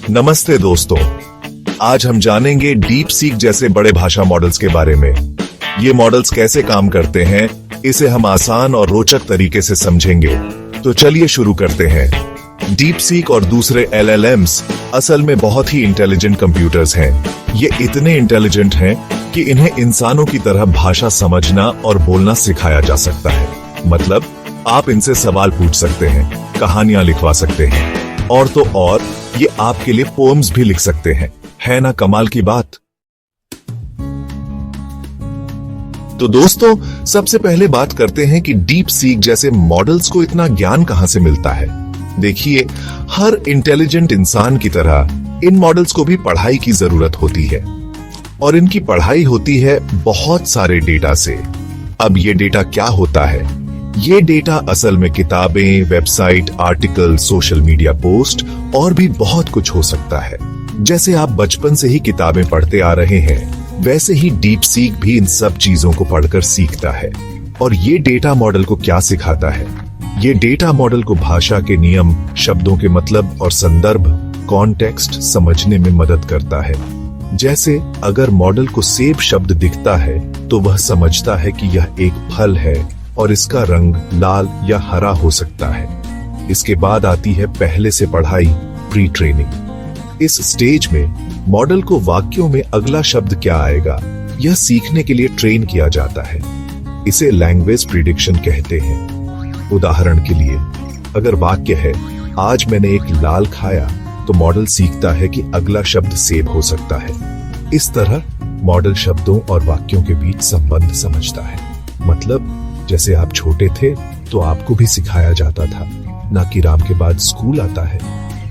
नमस्ते दोस्तों, आज हम जानेंगे डीप सीक जैसे बड़े भाषा मॉडल्स के बारे में। ये मॉडल्स कैसे काम करते हैं, इसे हम आसान और रोचक तरीके से समझेंगे। तो चलिए शुरू करते हैं। डीप सीक और दूसरे LLMs असल में बहुत ही इंटेलिजेंट कंप्यूटर्स हैं। ये इतने इंटेलिजेंट हैं कि इन्हें इंसानों की तरह भाषा समझना और बोलना सिखाया जा सकता है। मतलब आप इनसे सवाल पूछ सकते हैं, कहानियां लिखवा सकते हैं और तो और ये आपके लिए पोएम्स भी लिख सकते हैं। है ना कमाल की बात। तो दोस्तों, सबसे पहले बात करते हैं कि डीप सीक जैसे मॉडल्स को इतना ज्ञान कहां से मिलता है। देखिए, हर इंटेलिजेंट इंसान की तरह इन मॉडल्स को भी पढ़ाई की जरूरत होती है और इनकी पढ़ाई होती है बहुत सारे डेटा से। अब ये डेटा क्या होता है? ये डेटा असल में किताबें, website, article, social media post और भी बहुत कुछ हो सकता है। जैसे आप बचपन से ही किताबें पढ़ते आ रहे हैं, वैसे ही डीप सीक भी इन सब चीजों को पढ़कर सीखता है। और ये डेटा मॉडल को क्या सिखाता है? ये डेटा मॉडल को भाषा के नियम, शब्दों के मतलब और संदर्भ, कॉन्टेक्स्ट समझने में मदद करता है। जैसे अगर मॉडल को सेब शब्द दिखता है तो वह समझता है कि यह एक फल है और इसका रंग लाल या हरा हो सकता है। इसके बाद आती है पहले से पढ़ाई, प्री ट्रेनिंग। इस स्टेज में मॉडल को वाक्यों में अगला शब्द क्या आएगा, यह सीखने के लिए ट्रेन किया जाता है। इसे लैंग्वेज प्रिडिक्शन कहते हैं। उदाहरण के लिए, अगर वाक्य है आज मैंने एक लाल खाया, तो मॉडल सीखता है कि अगला शब्द सेब हो सकता है। इस तरह मॉडल शब्दों और वाक्यों के बीच संबंध समझता है। मतलब जैसे आप छोटे थे तो आपको भी सिखाया जाता था ना कि राम के बाद स्कूल आता है,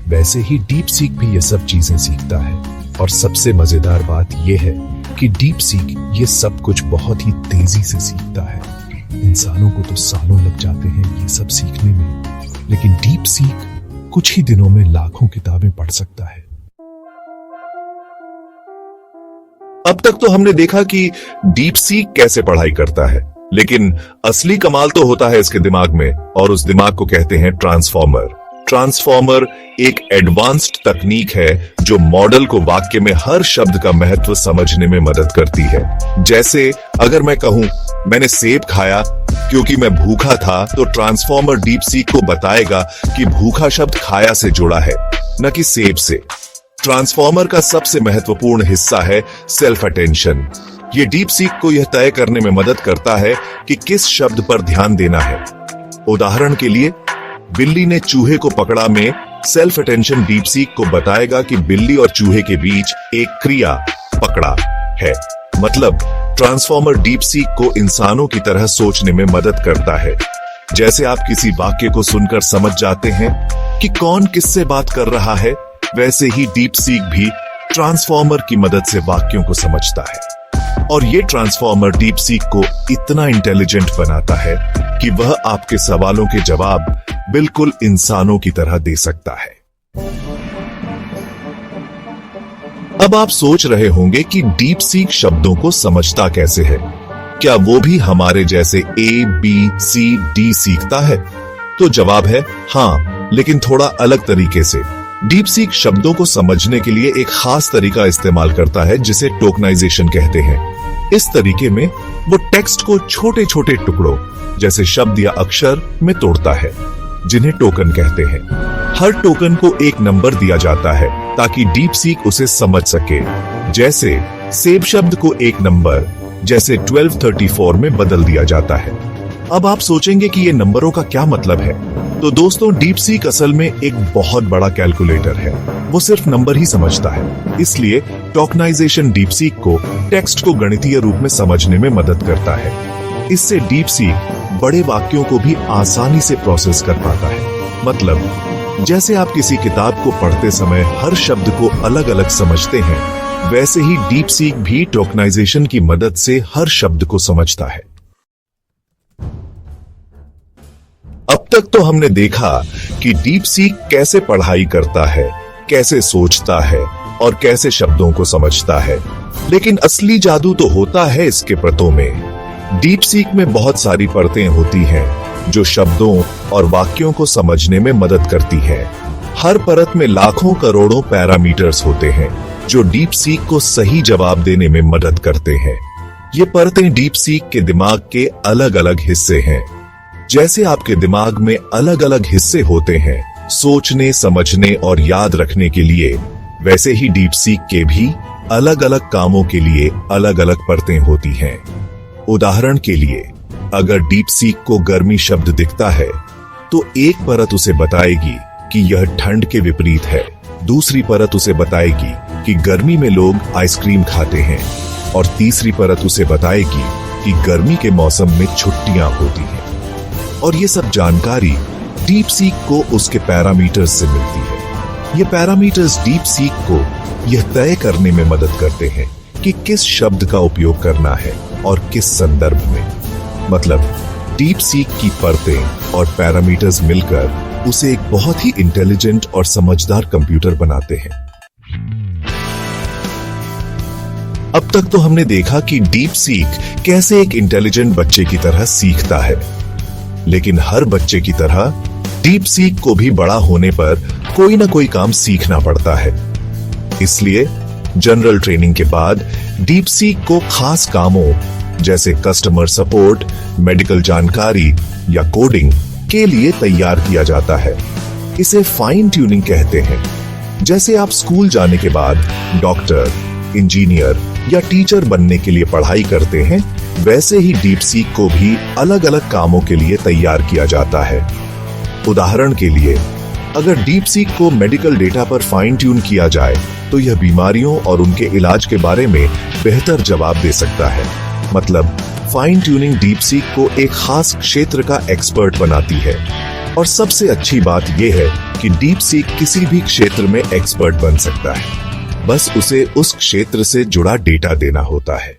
वैसे ही डीप सीक भी ये सब चीजें सीखता है। और सबसे मजेदार बात यह है कि डीप सीक ये सब कुछ बहुत ही तेजी से सीखता है। इंसानों को तो सालों लग जाते हैं ये सब सीखने में, लेकिन डीप सीक कुछ ही दिनों में लाखों किताबें पढ़ सकता है। अब तक तो हमने देखा कि डीप सीक कैसे पढ़ाई करता है, लेकिन असली कमाल तो होता है इसके दिमाग में, और उस दिमाग को कहते हैं ट्रांसफॉर्मर। ट्रांसफॉर्मर एक एडवांस्ड तकनीक है जो मॉडल को वाक्य में हर शब्द का महत्व समझने में मदद करती है। जैसे अगर मैं कहूं मैंने सेब खाया क्योंकि मैं भूखा था, तो ट्रांसफॉर्मर डीप सीक को बताएगा कि भूखा शब्द खाया से जुड़ा है, न कि सेब से। ट्रांसफॉर्मर का सबसे महत्वपूर्ण हिस्सा है सेल्फ अटेंशन। ये डीप सीक को यह तय करने में मदद करता है कि किस शब्द पर ध्यान देना है। उदाहरण के लिए, बिल्ली ने चूहे को पकड़ा में सेल्फ अटेंशन डीप सीक को बताएगा कि बिल्ली और चूहे के बीच एक क्रिया पकड़ा है। मतलब ट्रांसफॉर्मर डीप सीक को इंसानों की तरह सोचने में मदद करता है। जैसे आप किसी वाक्य को सुनकर समझ जाते हैं कि कौन किससे बात कर रहा है, वैसे ही डीप सीक भी ट्रांसफॉर्मर की मदद से वाक्यों को समझता है। और ये ट्रांसफॉर्मर डीप सीक को इतना इंटेलिजेंट बनाता है कि वह आपके सवालों के जवाब बिल्कुल इंसानों की तरह दे सकता है। अब आप सोच रहे होंगे कि डीप सीक शब्दों को समझता कैसे है? क्या वो भी हमारे जैसे A, B, C, D सीखता है? तो जवाब है हाँ, लेकिन थोड़ा अलग तरीके से। डीप सीक शब्दों को समझने के लिए एक खास तरीका इस्तेमाल करता है जिसे टोकनाइजेशन कहते हैं। इस तरीके में वो टेक्स्ट को छोटे छोटे टुकड़ों, जैसे शब्द या अक्षर में तोड़ता है, जिन्हें टोकन कहते हैं। हर टोकन को एक नंबर दिया जाता है ताकि डीप सीक उसे समझ सके। जैसे सेब शब्द को एक नंबर जैसे 1234 में बदल दिया जाता है। अब आप सोचेंगे कि ये नंबरों का क्या मतलब है? तो दोस्तों, डीप सीक असल में एक बहुत बड़ा कैलकुलेटर है। वो सिर्फ नंबर ही समझता है। इसलिए टोकनाइजेशन डीप सीक को टेक्स्ट को गणितीय रूप में समझने में मदद करता है। इससे डीप सीक बड़े वाक्यों को भी आसानी से प्रोसेस कर पाता है। मतलब जैसे आप किसी किताब को पढ़ते समय हर शब्द को अलग अलग समझते हैं, वैसे ही डीप सीक भी टोकनाइजेशन की मदद से हर शब्द को समझता है। अब तक तो हमने देखा कि डीप सीक कैसे पढ़ाई करता है, कैसे सोचता है और कैसे शब्दों को समझता है। लेकिन असली जादू तो होता है इसके परतों में। डीप सीक में बहुत सारी परतें होती हैं जो शब्दों और वाक्यों को समझने में मदद करती है। हर परत में लाखों करोड़ों पैरामीटर्स होते हैं जो डीप सीक को सही जवाब देने में मदद करते हैं। ये परतें डीप सीक के दिमाग के अलग अलग हिस्से हैं। जैसे आपके दिमाग में अलग अलग हिस्से होते हैं सोचने, समझने और याद रखने के लिए, वैसे ही डीप सीक के भी अलग अलग कामों के लिए अलग अलग परतें होती हैं। उदाहरण के लिए, अगर डीप सीक को गर्मी शब्द दिखता है तो एक परत उसे बताएगी कि यह ठंड के विपरीत है, दूसरी परत उसे बताएगी कि गर्मी में लोग आइसक्रीम खाते हैं और तीसरी परत उसे बताएगी कि गर्मी के मौसम में छुट्टियां होती हैं। और ये सब जानकारी डीप सीक को उसके पैरामीटर्स से मिलती है। ये पैरामीटर्स डीप सीक को यह तय करने में मदद करते हैं कि किस शब्द का उपयोग करना है और किस संदर्भ में। मतलब डीप सीक की परतें और पैरामीटर्स मिलकर उसे एक बहुत ही इंटेलिजेंट और समझदार कंप्यूटर बनाते हैं। अब तक तो हमने देखा कि डीप सीक कैसे एक इंटेलिजेंट बच्चे की तरह सीखता है, लेकिन हर बच्चे की तरह डीप सीक को भी बड़ा होने पर कोई ना कोई काम सीखना पड़ता है। इसलिए जनरल ट्रेनिंग के बाद डीप सीक को खास कामों जैसे कस्टमर सपोर्ट, मेडिकल जानकारी या कोडिंग के लिए तैयार किया जाता है। इसे फाइन ट्यूनिंग कहते हैं। जैसे आप स्कूल जाने के बाद डॉक्टर, इंजीनियर या टीचर बनने के लिए पढ़ाई करते हैं, वैसे ही डीप सीक को भी अलग अलग कामों के लिए तैयार किया जाता है। उदाहरण के लिए, अगर डीप सीक को मेडिकल डेटा पर फाइन ट्यून किया जाए तो यह बीमारियों और उनके इलाज के बारे में बेहतर जवाब दे सकता है। मतलब फाइन ट्यूनिंग डीप सीक को एक खास क्षेत्र का एक्सपर्ट बनाती है। और सबसे अच्छी बात यह है कि डीप सीक किसी भी क्षेत्र में एक्सपर्ट बन सकता है, बस उसे उस क्षेत्र से जुड़ा डेटा देना होता है।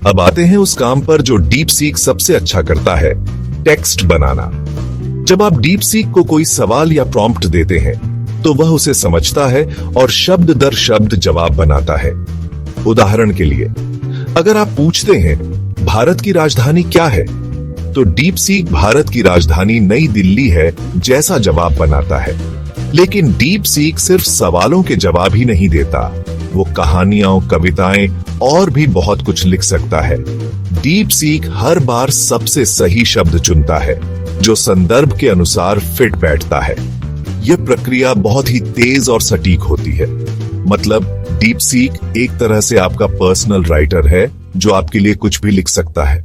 अब आते हैं उस काम पर जो डीप सीक सबसे अच्छा करता है, टेक्स्ट बनाना। जब आप डीप सीक को कोई सवाल या प्रॉम्प्ट देते हैं तो वह उसे समझता है और शब्द दर शब्द जवाब बनाता है। उदाहरण के लिए, अगर आप पूछते हैं भारत की राजधानी क्या है, तो डीप सीक भारत की राजधानी नई दिल्ली है जैसा जवाब बनाता है। लेकिन डीप सीक सिर्फ सवालों के जवाब ही नहीं देता, वो कहानियां, कविताएं और भी बहुत कुछ लिख सकता है। डीप सीक हर बार सबसे सही शब्द चुनता है जो संदर्भ के अनुसार फिट बैठता है। यह प्रक्रिया बहुत ही तेज और सटीक होती है। मतलब डीप सीक एक तरह से आपका पर्सनल राइटर है जो आपके लिए कुछ भी लिख सकता है।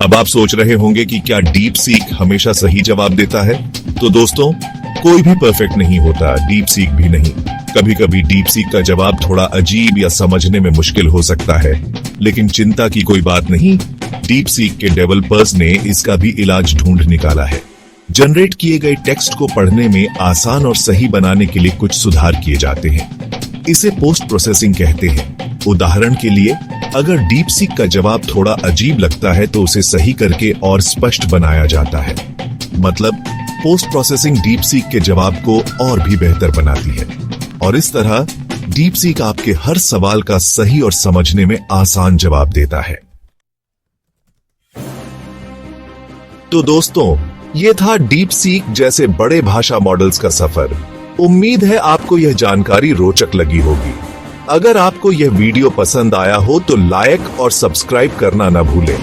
अब आप सोच रहे होंगे कि क्या डीप सीक हमेशा सही जवाब देता है? तो दोस्तों, कोई भी परफेक्ट नहीं होता, डीप सीक भी नहीं। कभी कभी डीप सीक का जवाब थोड़ा अजीब या समझने में मुश्किल हो सकता है, लेकिन चिंता की कोई बात नहीं। डीप सीक के डेवलपर्स ने इसका भी इलाज ढूंढ निकाला है। जनरेट किए गए टेक्स्ट को पढ़ने में आसान और सही बनाने के लिए कुछ सुधार किए जाते हैं। इसे पोस्ट प्रोसेसिंग कहते हैं। उदाहरण के लिए, अगर डीप सीक का जवाब थोड़ा अजीब लगता है तो उसे सही करके और स्पष्ट बनाया जाता है। मतलब पोस्ट प्रोसेसिंग डीप सीक के जवाब को और भी बेहतर बनाती है। और इस तरह डीप सीक आपके हर सवाल का सही और समझने में आसान जवाब देता है। तो दोस्तों, ये था डीप सीक जैसे बड़े भाषा मॉडल्स का सफर। उम्मीद है आपको यह जानकारी रोचक लगी होगी। अगर आपको यह वीडियो पसंद आया हो तो लाइक और सब्सक्राइब करना न भूलें।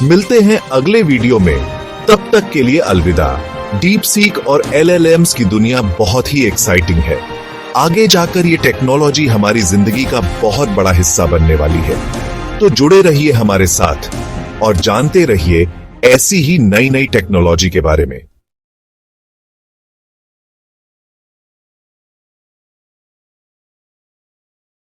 मिलते हैं अगले वीडियो में, तब तक के लिए अलविदा। डीप सीक और LLMs की दुनिया बहुत ही एक्साइटिंग है। आगे जाकर ये टेक्नोलॉजी हमारी जिंदगी का बहुत बड़ा हिस्सा बनने वाली है। तो जुड़े रहिए हमारे साथ और जानते रहिए ऐसी ही नई नई टेक्नोलॉजी के बारे में।